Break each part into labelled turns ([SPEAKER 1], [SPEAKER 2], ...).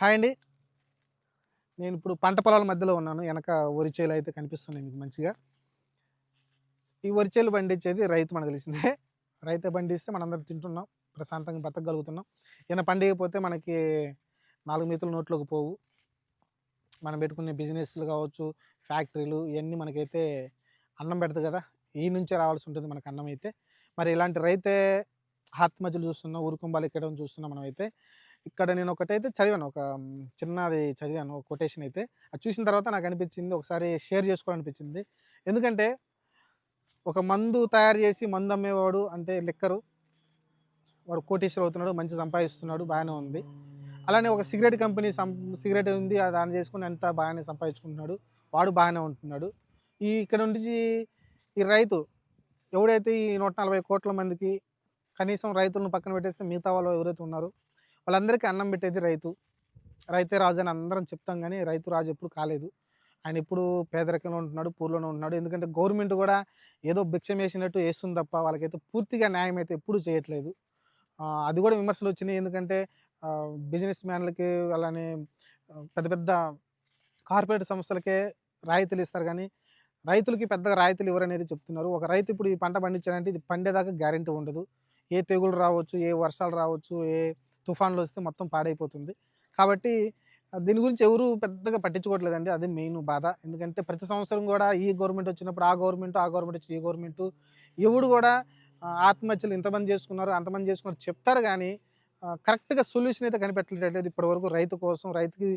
[SPEAKER 1] Hi అండి. నేనిప్పుడు పంట పొలాల మధ్యలో ఉన్నాను. ఎనక వరి చేలయితే కనిపిస్తున్నాయి మీకు మంచిగా. ఈ వరి చేలు పండించేది రైతు మనకు తెలిసిందే. రైతే పండిస్తే మనందరం తింటున్నాం. ప్రశాంతంగా బతకగలుగుతున్నాం. ఏమైనా పండియకపోతే మనకి 4 మెతులు నోట్లోకి పోవు. మనం పెట్టుకునే బిజినెస్‌లు కావచ్చు, ఫ్యాక్టరీలు ఇయన్నీ మనకైతే అన్నం పెడతాయి గదా! ఈ నుంచే రావాల్సి ఉంటుంది మనకు అన్నమైతే. మరి ఇలాంటి రైతే ఆత్మహత్యలు చూస్తున్నాం, ఉరుకుంబాలు ఎక్కడం చూస్తున్నాం మనమైతే. ఇక్కడ నేను ఒకటైతే చదివాను. చిన్నది చదివాను ఒక కొటేషన్ అయితే. అది చూసిన తర్వాత నాకనిపించింది ఒకసారి షేర్ చేసుకోవాలనిపించింది. ఎందుకంటే ఒక మందు తయారు చేసి మందు అమ్మేవాడు అంటే లిక్కరు. వాడు కోటీశ్వరుడు అవుతున్నాడు, మంచిగా సంపాదిస్తున్నాడు బాగానే ఉంది. అలానే ఒక సిగరెట్ కంపెనీ సిగరెట్ ఉంది దాన్ని చేసుకొని అంతా బాగానే సంపాదించుకుంటున్నాడు. వాడు బాగానే ఉంటున్నాడు. ఇక్కడ నుంచి ఈ రైతు ఎవడైతే ఈ 140,00,00,000 మందికి కనీసం రైతులను పక్కన పెట్టేస్తే మిగతా వాళ్ళు ఎవరైతే ఉన్నారో వాళ్ళందరికీ అన్నం పెట్టేది రైతు. రైతే రాజు అని అందరం చెప్తాం గానీ, రైతు రాజు ఎప్పుడు కాలేదు. ఆయన ఎప్పుడు పేదరికంలో ఉంటున్నాడు, పూర్‌లోనే ఉంటున్నాడు. ఎందుకంటే గవర్నమెంట్ గూడా ఏదో భిక్షం ఏసినట్టు ఏస్తుంది తప్ప వాళ్ళకైతే పూర్తిగా న్యాయం అయితే ఎప్పుడు చేయట్లేదు. అది గూడా విమర్శలొచ్చినాయి. ఎందుకంటే బిజినెస్ మ్యాన్‌లకి అలానే పెద్ద పెద్ద కార్పొరేట్ సంస్థలకే రాయితీలిస్తారు గానీ, రైతులకి పెద్దగా రాయితీలు ఇవ్వరనేది చెప్తున్నారు. ఒక రైతు ఇప్పుడు ఈ పంట పండించాడంటే ఇది పండేదాకా గ్యారంటీ ఉండదు. ఏ తెగులు రావచ్చు, ఏ వర్షాలు రావచ్చు, ఏ తుఫాన్‌లొస్తే మొత్తం పాడైపోతుంది. కాబట్టి దీని గురించి ఎవరు పెద్దగా పట్టించుకోవట్లేదండి. అదే మెయిన్ బాధ. ఎందుకంటే ప్రతి సంవత్సరం గూడా ఈ గవర్నమెంట్ వచ్చినప్పుడు ఆ గవర్నమెంట్, ఆ గవర్నమెంట్ వచ్చి ఈ గవర్నమెంటు ఎవడు గూడా ఆత్మహత్యలు ఇంతమంది చేసుకున్నారు, అంతమంది చేసుకున్నారు చెప్తారు గానీ కరెక్ట్‌గా సొల్యూషన్ అయితే కనిపెట్టలేదు ఇప్పటివరకు రైతు కోసం. రైతుకి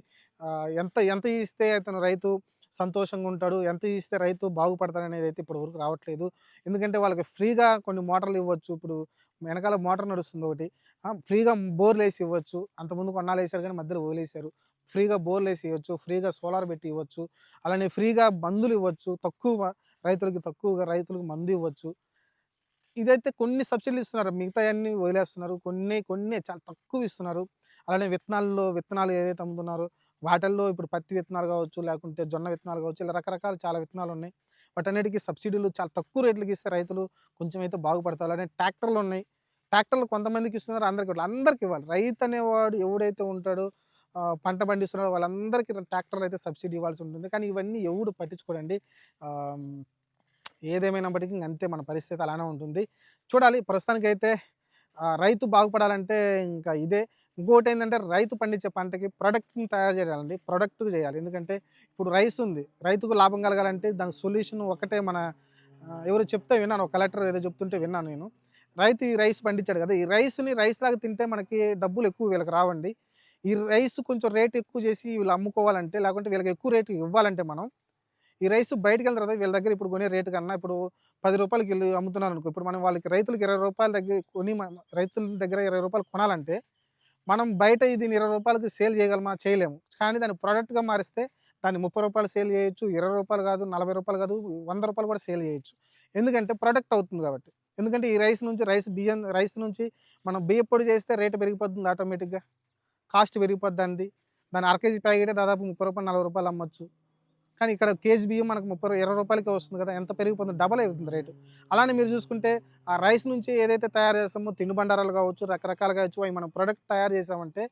[SPEAKER 1] ఎంత ఎంత ఇస్తే అతను రైతు సంతోషంగా ఉంటాడు, ఎంత ఇస్తే రైతు బాగుపడతాడనేదైతే ఇప్పటివరకు రావట్లేదు. ఎందుకంటే వాళ్ళకి ఫ్రీగా కొన్ని మోటార్లు ఇవ్వచ్చు. ఇప్పుడు వెనకాల మోటార్ నడుస్తుంది ఒకటి. ఫ్రీగా బోర్‌లేసి ఇవ్వచ్చు. అంతకుముందు కొన్నాళ్ళేసారు గానీ మధ్యలో వదిలేశారు. ఫ్రీగా బోర్‌లేసి ఇవ్వచ్చు. ఫ్రీగా సోలార్ పెట్టి ఇవ్వచ్చు. అలానే ఫ్రీగా మందులివ్వచ్చు. రైతులకి తక్కువగా రైతులకు మందివ్వచ్చు. ఇదైతే కొన్ని సబ్సిడీలు ఇస్తున్నారు. మిగతాయన్నీ వదిలేస్తున్నారు. కొన్ని చాలా తక్కువిస్తున్నారు. అలానే విత్తనాలు ఏదైతే అమ్ముతున్నారో వాటిల్లో ఇప్పుడు పత్తి విత్తనాలు గావచ్చు, లేకుంటే జొన్న విత్తనాలు గావచ్చు, ఇలా రకరకాల చాలా విత్తనాలున్నాయి. వాటన్నిటికి సబ్సిడీలు చాలా తక్కువ రేట్లకి ఇస్తే రైతులు కొంచెం అయితే బాగుపడతారు. అలానే ట్రాక్టర్లున్నాయి. ట్రాక్టర్లు కొంతమందికి ఇస్తున్నారు. అందరికివ్వాలి. రైతు అనేవాడు ఎవడైతే ఉంటాడో పంట పండిస్తున్నాడో వాళ్ళందరికీ ట్రాక్టర్లయితే సబ్సిడీ ఇవ్వాల్సి ఉంటుంది. కానీ ఇవన్నీ ఎవడు పట్టించుకోడండి. ఆహ్ ఏదేమైనప్పటికీ ఇంగంతే మన పరిస్థితి అలానే ఉంటుంది. చూడాలి ప్రస్తుతానికైతే రైతు బాగుపడాలంటే ఇంకా ఇదే. ఇంకోటేందంటే రైతు పండించే పంటకి ప్రొడక్ట్‌ని తయారు చేయాలండి. ప్రొడక్ట్‌గా చేయాలి. ఎందుకంటే ఇప్పుడు రైస్ ఉంది. రైతుకు లాభం కలగాలంటే దానికి సొల్యూషన్ ఒకటే మన ఎవరో చెప్తే విన్నాను. ఒక కలెక్టర్ ఏదో చెప్తుంటే విన్నాను నేను. రైతు ఈ రైస్ పండించాడు కదా! ఈ రైస్‌ని రైస్‌లాగా తింటే మనకి డబ్బులు ఎక్కువ వీళ్ళకి రావండి. ఈ రైస్ కొంచెం రేట్ ఎక్కువ చేసి వీళ్ళు అమ్ముకోవాలంటే లేకుంటే వీళ్ళకి ఎక్కువ రేట్ ఇవ్వాలంటే మనం ఈ రైస్ బయటికెళ్ళిన తర్వాత వీళ్ళ దగ్గర ఇప్పుడు కొనే రేటు కన్నా ఇప్పుడు రూ. 10కి ఈళ్ళు అమ్ముతున్నారనుకో, ఇప్పుడు మనం వాళ్ళకి రైతులకి రూ. 20 దగ్గర కొని మనం రైతుల దగ్గర రూ. 20 కొనాలంటే, మనం బయట దీన్ని రూ. 20కి సేల్ చేయగలమా? చేయలేము. కానీ దాన్ని ప్రొడక్ట్‌గా మారిస్తే దాన్ని రూ. 30 సేల్ చేయొచ్చు. రూ. 20 కాదు, రూ. 40 కాదు, రూ. 100 కూడా సేల్ చేయొచ్చు. ఎందుకంటే ప్రొడక్ట్ అవుతుంది కాబట్టి. ఎందుకంటే ఈ రైస్ నుంచి మనం బియ్యపు పొడి చేస్తే రేట్ పెరిగిపోతుంది ఆటోమేటిక్‌గా. కాస్ట్ పెరిగిపోద్ది దానిది. దాని అర కేజీ ప్యాకెటే దాదాపు రూ. 30, రూ. 40 అమ్మొచ్చు. కానీ ఇక్కడ కేజీ బియ్యం మనకు 20 రూపాయలకే వస్తుంది కదా! ఎంత పెరిగిపోతుంది డబల్ అవుతుంది రేటు. అలానే మీరు చూసుకుంటే ఆ రైస్ నుంచి ఏదైతే తయారు చేస్తామో తినుబండారాలు కావచ్చు, రకరకాలుగా కావచ్చు అవి మనం ప్రొడక్ట్ తయారు చేసామంటే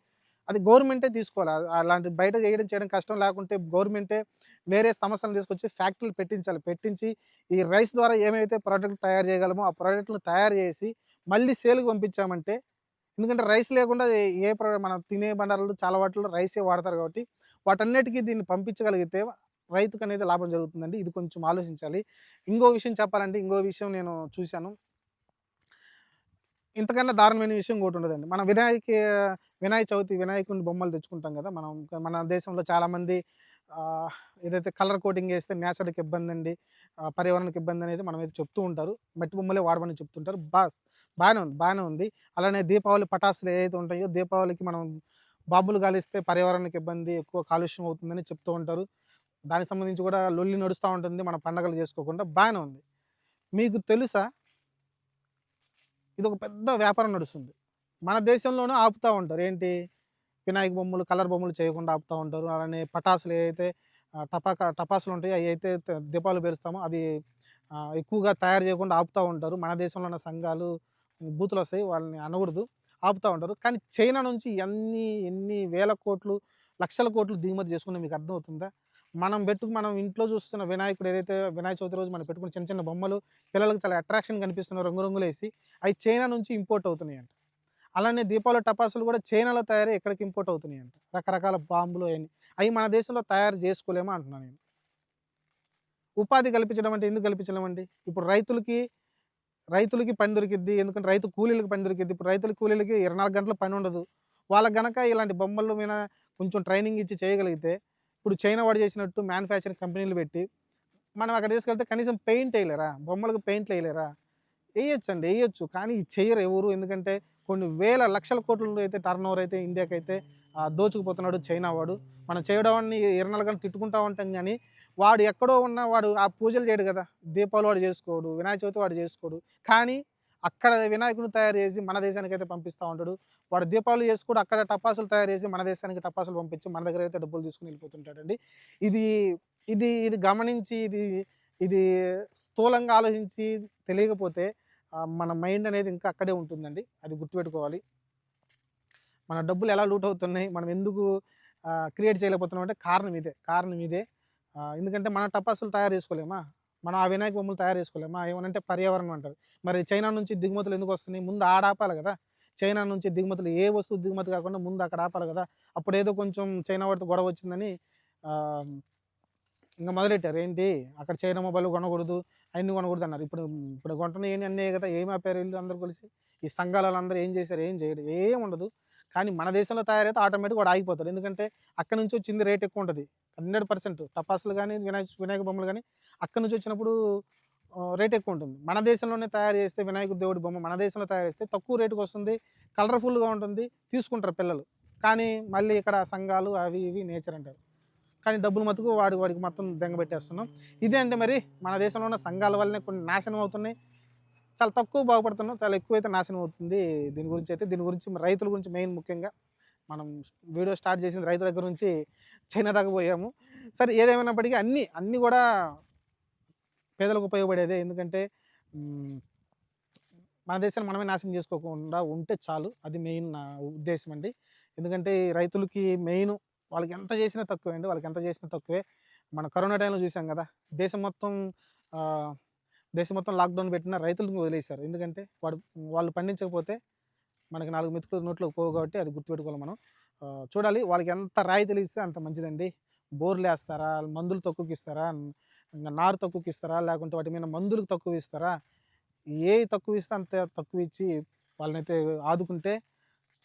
[SPEAKER 1] అది గవర్నమెంటే తీసుకోవాలి. అలాంటి బయట చేయడం కష్టం లేకుంటే గవర్నమెంటే వేరే సంస్థలను తీసుకొచ్చి ఫ్యాక్టరీలు పెట్టించాలి. పెట్టించి ఈ రైస్ ద్వారా ఏమైతే ప్రొడక్ట్ తయారు చేయగలమో ఆ ప్రొడక్ట్‌లు తయారు చేసి మళ్ళీ సేల్‌కి పంపించామంటే ఎందుకంటే రైస్ లేకుండా మనం తినే బండారాలు చాలా వాటిల్లో రైసే వాడతారు కాబట్టి వాటన్నిటికి దీన్ని పంపించగలిగితే రైతుకనేది లాభం జరుగుతుందండి. ఇది కొంచెం ఆలోచించాలి. ఇంకో విషయం చెప్పాలంటే, ఇంకో విషయం నేను చూశాను. ఇంతకన్నా దారుణమైన విషయం ఇంకోటుండదండి. వినాయక చవితి వినాయకుడిని బొమ్మలు తెచ్చుకుంటాం గదా! మన దేశంలో చాలామంది ఏదైతే కలర్ కోటింగ్ ఏస్తే నేచర్‌కి ఇబ్బందండి, పర్యావరణానికి ఇబ్బందనేది మనమైతే చెప్తూ ఉంటారు. మట్టి బొమ్మలే వాడమని చెప్తుంటారు. బానే ఉంది. అలానే దీపావళి పటాసులు ఏవైతే ఉంటాయో, దీపావళికి మనం బాంబులు కాలిస్తే పర్యావరణానికి ఇబ్బంది, ఎక్కువ కాలుష్యం అవుతుందని చెప్తూ ఉంటారు. దానికి సంబంధించి కూడా లొల్లి నడుస్తా ఉంటుంది. మన పండగలు చేసుకోకుండా బానే ఉంది. మీకు తెలుసా? ఇదొక పెద్ద వ్యాపారం నడుస్తుంది. మన దేశంలోనే ఆపుతా ఉంటారు. ఏంటి? వినాయక బొమ్మలు, కలర్ బొమ్మలు చేయకుండా ఆపుతా ఉంటారు. అలానే పటాసులు ఏవైతే టపాసులుంటాయో అయైతే దీపాలు పేరుస్తామో అవి ఎక్కువగా తయారు చేయకుండా ఆపుతా ఉంటారు. మన దేశంలో ఉన్న సంఘాలు బూతులొస్తాయి. వాళ్ళని అనకూడదు. ఆపుతా ఉంటారు. కానీ చైనా నుంచి ఎన్ని వేల కోట్లు, లక్షల కోట్లు దిగుమతి చేసుకున్నా మీకు అర్థమవుతుందా? మనం ఇంట్లో చూస్తున్న వినాయకుడు ఏదైతే వినాయక చవితి రోజు మనం పెట్టుకున్న చిన్న చిన్న బొమ్మలు పిల్లలకి చాలా అట్రాక్షన్ కనిపిస్తున్న రంగురంగులేసి అయి చైనా నుంచి ఇంపోర్ట్ అవుతున్నాయంట. అలానే దీపావళి టపాసులు కూడా చైనాలో తయారై ఇక్కడికి ఇంపోర్ట్ అవుతున్నాయంట. రకరకాల బాంబులు అయన్నీ. అయి మన దేశంలో తయారు చేసుకోలేమా అంటున్నాను నేను. ఉపాధి కల్పించడం అంటే ఎందుకు కల్పించలేమండి? ఇప్పుడు రైతులకి పని దొరికిద్ది. ఎందుకంటే రైతు కూలీలకి పని దొరికిద్ది. ఇప్పుడు రైతుల కూలీలకి 24 గంటలు పని ఉండదు. వాళ్ళకి గనక ఇలాంటి బొమ్మల మీద కొంచెం ట్రైనింగ్ ఇచ్చి చేయగలిగితే, ఇప్పుడు చైనా వాడు చేసినట్టు మ్యానుఫ్యాక్చరింగ్ కంపెనీలు పెట్టి, మనం అక్కడ తీసుకెళ్తే కనీసం పెయింట్ ఎయలేరా? బొమ్మలకు పెయింట్లు ఎయలేరా? ఎయొచ్చండి. ఎయొచ్చు. కానీ చెయ్యరు ఎవరు. ఎందుకంటే కొన్ని వేల లక్షల కోట్లలో అయితే టర్నోవర్ అయితే ఇండియాకైతే దోచుకుపోతున్నాడు చైనా వాడు. మనం చేయడాన్ని 24 గంటలు తిట్టుకుంటా ఉంటాం గానీ, వాడు ఎక్కడో ఉన్న వాడు ఆ పూజలు చేయడు గదా! దీపావళి వాడు చేసుకోడు. వినాయక చవితి వాడు చేసుకోడు. కానీ అక్కడ వినాయకుడిని తయారు చేసి మన దేశానికైతే పంపిస్తా ఉంటాడు. వాడు దీపావళి చేసుకోడు. అక్కడ టపాసులు తయారు చేసి మన దేశానికి టపాసులు పంపించి మన దగ్గరైతే డబ్బులు తీసుకొని వెళ్ళిపోతుంటాడండి. ఇది ఇది గమనించి ఇది స్థూలంగా ఆలోచించి తెలియకపోతే మన మైండ్ అనేది ఇంకా అక్కడే ఉంటుందండి. అది గుర్తుపెట్టుకోవాలి. మన డబ్బులు ఎలా లూట్ అవుతున్నాయి, మనం ఎందుకు క్రియేట్ చేయలేకపోతున్నాం అంటే కారణం ఇదే. ఎందుకంటే మనం టపాసులు తయారు చేసుకోలేమా? మనం ఆ వినాయక బొమ్మలు తయారు చేసుకోలేమా? ఏమనంటే పర్యావరణం అంటారు. మరి చైనా నుంచి దిగుమతులు ఎందుకు వస్తున్నాయి? ముందు ఆడ ఆపాలి గదా! చైనా నుంచి దిగుమతులు ఏ వస్తువు దిగుమతి కాకుండా ముందు అక్కడ ఆపాలి గదా! అప్పుడేదో కొంచెం చైనా వాడితో గొడవ వచ్చిందని ఆహ్, ఇంక మొదలెట్టారు. ఏంటి అక్కడ చైనా మొబైల్ కొనకూడదు, అయన్నీ కొనకూడదు అన్నారు. ఇప్పుడు కొంటున్నయన్ని అన్నే కదా! ఏమి ఆపారు ఈళ్ళు అందరూ కలిసి? ఈ సంఘాలోళ్ళందరూ ఏం చేశారు? ఏం చేయడు. ఏముండదు. కానీ మన దేశంలో తయారైతే ఆటోమేటిక్‌గా వాడు ఆగిపోతాడు. ఎందుకంటే అక్కడి నుంచి వచ్చింది రేట్ ఎక్కువుంటది. 100% టపాసులు గాని, వినాయక బొమ్మలు గాని అక్కడి నుంచి వచ్చినప్పుడు రేట్ ఎక్కువుంటుంది. మన దేశంలోనే తయారు చేస్తే వినాయకుడి దేవుడి బొమ్మ మన దేశంలో తయారు చేస్తే తక్కువ రేటుకొస్తుంది. కలర్‌ఫుల్‌గా ఉంటుంది. తీసుకుంటారు పిల్లలు. కానీ మళ్ళీ ఇక్కడ సంఘాలు అవి ఇవి నేచర్ అంటారు. కానీ డబ్బులు మటుకు వాడికి మొత్తం బెంగబెట్టేస్తున్నాం. ఇదే అంటే మరి మన దేశంలో ఉన్న సంఘాల వల్లనే కొన్ని నాశనం అవుతున్నాయి. చాలా తక్కువ బాగుపడుతున్నాం. చాలా ఎక్కువైతే నాశనం అవుతుంది. దీని గురించి రైతుల గురించి మెయిన్ ముఖ్యంగా మనం వీడియో స్టార్ట్ చేసింది రైతుల దగ్గర నుంచి చైనా దాకా పోయాము. సరే ఏదేమైనప్పటికీ అన్నీ కూడా పేదలకు ఉపయోగపడేదే. ఎందుకంటే హ్మ్, మన దేశాన్ని మనమే నాశనం చేసుకోకుండా ఉంటే చాలు. అది మెయిన్ నా ఉద్దేశం అండి. ఎందుకంటే ఈ రైతులకి మెయిన్ వాళ్ళకి ఎంత చేసినా తక్కువే అండి. వాళ్ళకి ఎంత చేసినా తక్కువే. మనం కరోనా టైంలో చూసాం గదా! దేశం మొత్తం ఆహ్, దేశం మొత్తం లాక్‌డౌన్ పెట్టినా రైతులను వదిలేశారు. ఎందుకంటే వాళ్ళు పండించకపోతే మనకి 4 మెతుకులు నోట్లోకి పోవు కాబట్టి అది గుర్తుపెట్టుకోవాలి మనం. చూడాలి వాళ్ళకి ఎంత రాయితీలు ఇస్తే అంత మంచిదండి. బోర్‌లేస్తారా? మందులు తక్కువకిస్తారా? నారు తక్కువకిస్తారా? లేకుంటే వాటి మీద మందులు తక్కువిస్తారా? ఏయి తక్కువిస్తే అంత తక్కువిచ్చి వాళ్ళనైతే ఆదుకుంటే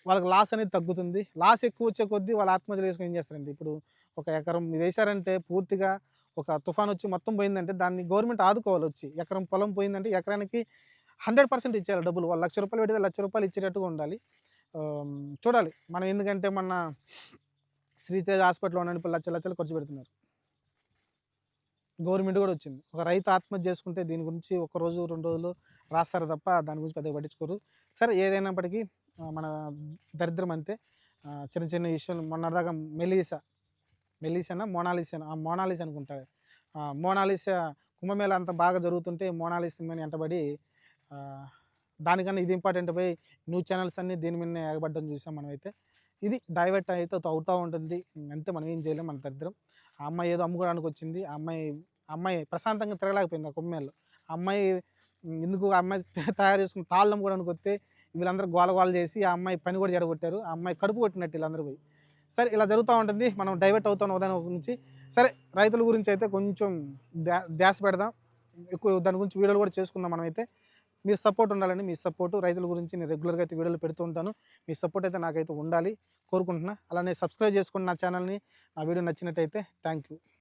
[SPEAKER 1] వాళ్ళకి లాస్ అనేది తగ్గుతుంది. లాస్ ఎక్కువొచ్చే కొద్దీ వాళ్ళు ఆత్మహత్యలు చేసుకొని ఏం చేస్తారండి, ఇప్పుడు ఒక ఎకరం మీదేశారంటే పూర్తిగా ఒక తుఫానొచ్చి మొత్తం పోయిందంటే దాన్ని గవర్నమెంట్ ఆదుకోవాలొచ్చి. ఎకరం పొలం పోయిందంటే ఎకరానికి 100% ఇచ్చేయాలి డబ్బులు. వాళ్ళు రూ. 1,00,000 పెడితే రూ. 1,00,000 ఇచ్చేటట్టుగా ఉండాలి. చూడాలి. మనం ఎందుకంటే మొన్న శ్రీతేజ హాస్పిటల్‌లో ఉండండి ఇప్పుడు లక్షలు లక్షలు ఖర్చు పెడుతున్నారు. గవర్నమెంట్ గూడా వచ్చింది. ఒక రైతు ఆత్మహత్య చేసుకుంటే దీని గురించి ఒక రోజు, 2 రోజులు రాస్తారు తప్ప దాని గురించి పెద్దగా పట్టించుకోరు. సరే ఏదైనప్పటికీ మన దరిద్రం అంతే. చిన్న చిన్న ఇష్యూలు మొన్నటిదాకా మెలీసానా? మోనాలిసానా? మోనాలిసా అనుకుంటా. మోనాలిసా కుంభమేళా అంతా బాగా జరుగుతుంటే మోనాలిసా సినిమాని ఎంటబడి ఆహ్, దానికన్నా ఇది ఇంపార్టెంట్ పోయి న్యూస్ ఛానెల్స్ అన్నీ దీని మీదనే ఎగబడ్డం చూసాం మనమైతే. ఇది డైవర్ట్ అయితే అవుతా ఉంటుంది. అంతే మనం ఏం చేయలేం. మన దరిద్రం. ఆ అమ్మాయి ఏదో అమ్ముకోవడానికొచ్చింది. ఆ అమ్మాయి ప్రశాంతంగా తిరగలేకపోయింది ఆ కుంభమేళలో. ఆ అమ్మాయి ఎందుకు ఆ అమ్మాయి తయారు చేసుకున్న తాళ్ళు అమ్ముకోవడానికొస్తే వీళ్ళందరూ గోల గోల చేసి ఆ అమ్మాయి పని కూడా చెడగొట్టారు. ఆ అమ్మాయి కడుపు కొట్టినట్టు ఈళ్ళందరూ పోయి. సరే ఇలా జరుగుతా ఉంటుంది. మనం డైవర్ట్ అవుతాం ఒకదాని నుంచి. సరే రైతుల గురించి అయితే కొంచెం ధ్యాస పెడదాం. ఎక్కువ దాని గురించి వీడియోలు కూడా చేసుకుందాం మనమైతే. మీ సపోర్ట్ ఉండాలండి. మీ సపోర్టు రైతుల గురించి నేను రెగ్యులర్‌గా అయితే వీడియోలు పెడుతూ ఉంటాను. మీ సపోర్ట్ అయితే నాకైతే ఉండాలి కోరుకుంటున్నా. అలానే సబ్స్క్రైబ్ చేసుకోండి నా ఛానల్‌ని. నా వీడియో నచ్చినట్టయితే. Thank you.